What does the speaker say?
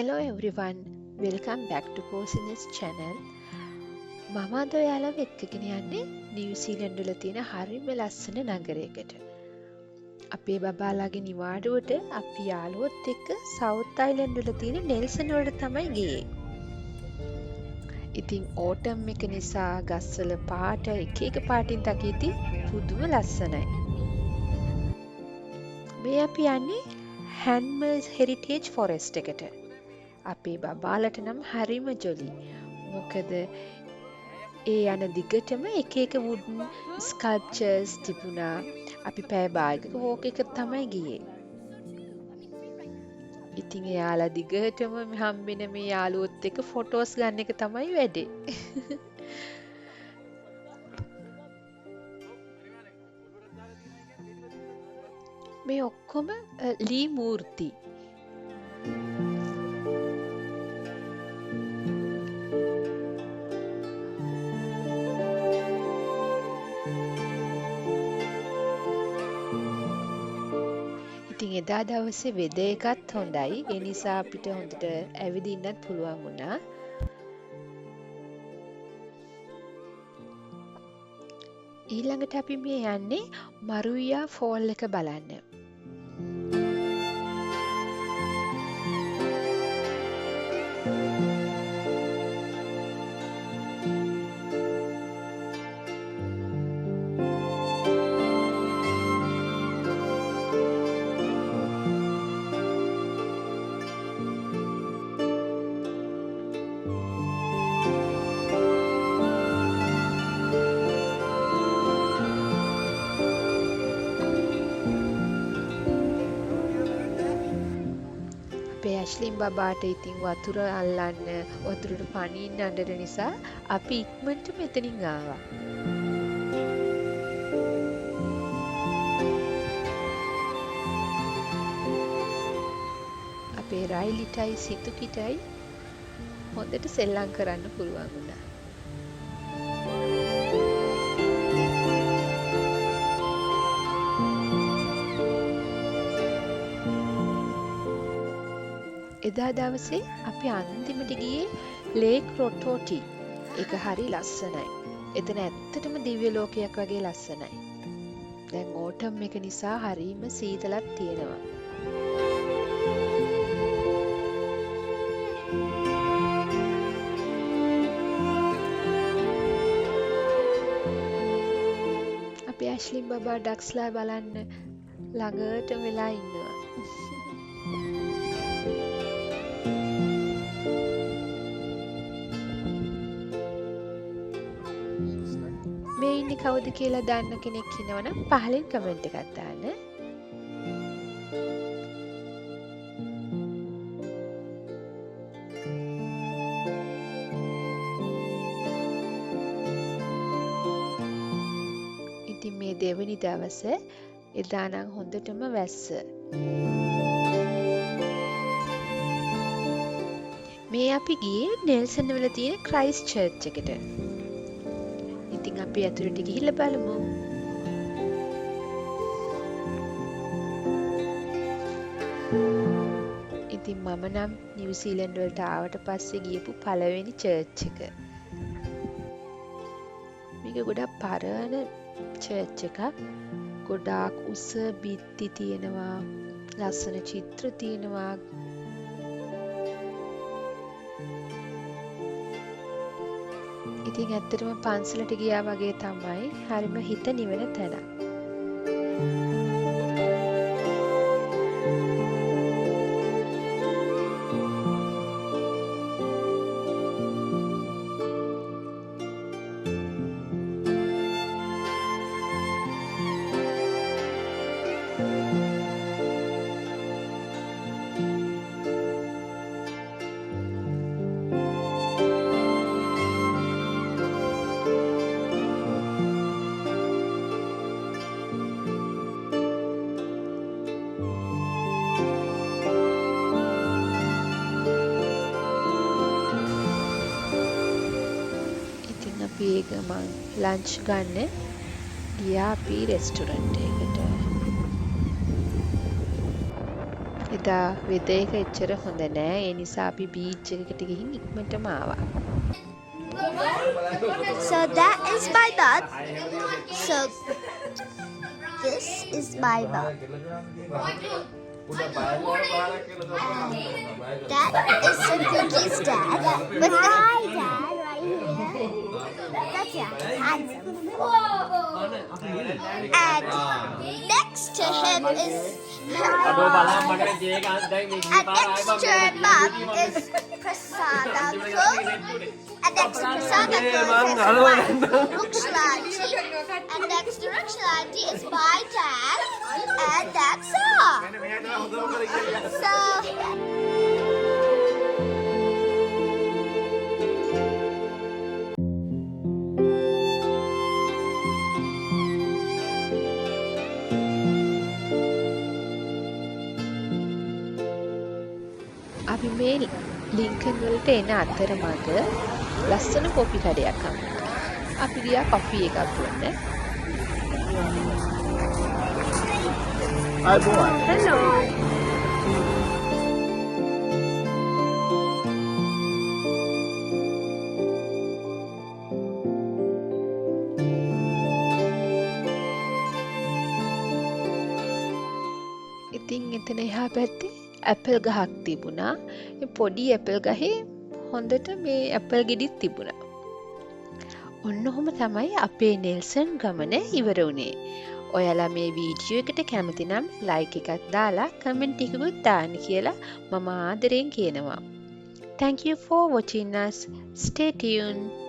Hello everyone, welcome back to Posine's channel. මම අද ඔයාලව එක්කගෙන යන්නේ නිව්සීලන්ත වල තියෙන හරිම ලස්සන නගරයකට. අපේ බබාලාගේ නිවාඩුවට අපි යාළුවොත් එක්ක සවුත් අයිලන්ඩ් වල තියෙන නෙල්සන් වලට තමයි ගියේ. ඉතින් ඕටම් එක නිසා ගස්වල පාට එක පාටින් තකීති පුදුම ලස්සනයි. මේ අපි යන්නේ හැන්මර්ස් හෙරිටේජ් ෆොරෙස්ට් එකට. අපේ බබාලට නම් හරිම ජොලි. මොකද ඒ යන දිගටම එක වුඩන් ස්කල්ප්චර්ස් තිබුණා. අපි පැය භාගයක වෝක් එක තමයි ගියේ. ඉතින් එයාලා දිගටම හම්බෙන මේ යාළුවොත් එක්ක ෆොටෝස් ගන්න එක තමයි වැඩේ. මේ ඔක්කොම ලී මූර්ති. ඉතින් එදා දවසේ වෙද එකත් හොඳයි. ඒ නිසා අපිට හොඳට ඇවිදින්නත් පුළුවන් වුණා. ඊළඟට අපි මේ යන්නේ මරුයියා ෆෝල් එක බලන්න. අපේ ඇෂ්ලින් බබාට ඉතින් වතුර අල්ලන්න වතුරට පනින්න අඬන නිසා අපි ඉක්මනට මෙතනින් ආවා. අපේ රයිලිටයි සිතුකිටයි හොඳට සෙල්ලම් කරන්න පුළුවන් වුණා. එදා දවසේ අපි අන්තිමට ගියේ ලේක් රොටෝටි. ඒක හරි ලස්සනයි. එතන ඇත්තටම දිව්‍ය ලෝකයක් වගේ ලස්සනයි. දැන් ඕටම් එක නිසා හරිම සීතලක් තියෙනවා. අපි ඇෂ්ලින් බබා ඩක්ස්ලා බලන්න ළඟට වෙලා ඉන්නවා. මේ ඉන්නේ කවුද කියලා දන්න කෙනෙක් ඉන්නවනම් පහලින් කමෙන්ට් එකක් දාන්න. ඉතින් මේ දෙවෙනි දවස එදා නම් හොඳටම වැස්ස. මේ අපි ගියේ නෙල්සන් වල තියෙන ක්‍රයිස්ට් චර්ච් එකට. ඉතින් අපි ඇතුළට ගිහිල්ලා බලමු. ඉතින් මම නම් නිව්සීලන්ත වලට ආවට පස්සේ ගියපු පළවෙනි චර්ච් එක. මේක ගොඩක් පරණ චර්ච් එකක්. ගොඩාක් උස බිත්ති තියෙනවා. ලස්සන චිත්‍ර තියෙනවා. ඉතින් ඇත්තටම පන්සලට ගියා වගේ තමයි. හරිම හිත නිවන තැන. අපි ඒ ගමන් ලන්ච් ගන්න ගියා අපි රෙස්ටුරන්ට් එකට. එදා වෙද එක එච්චර හොඳ නෑ. ඒ නිසා අපි බීච් එකකට ගිහින් ඉක්මනටම ආවා. So that is my mom. So this is my mom. That is Viki's dad. With my dad right here. That's handsome. And next to him is and next to mom is Prasad uncle. And next to Prasad uncle is his wife, Rukshla auntie. And next to Rukshla auntie is my dad. And that's all. So අපි මේ Lincoln වලට එන අතරමඟ ලස්සන copy කඩයක් හම්බුණා. අපි ගියා coffee එකක් බොන්න. Hi boy. Hello. ඉතින් එතන එහා පැත්තේ ඇපල් ගහක් තිබුණා. ඒ පොඩි ඇපල් ගහේ හොඳට මේ ඇපල් ගෙඩිත් තිබුණා. ඔන්න ඔහොම තමයි අපේ නෙල්සන් ගමන ඉවර වුණේ. ඔයාලා මේ වීඩියෝ එකට කැමති නම් ලයික් එකක් දාලා කමෙන්ට් එකකුත් දාන්න කියලා මම ආදරෙන් කියනවා. Thank you for watching us. Stay tuned.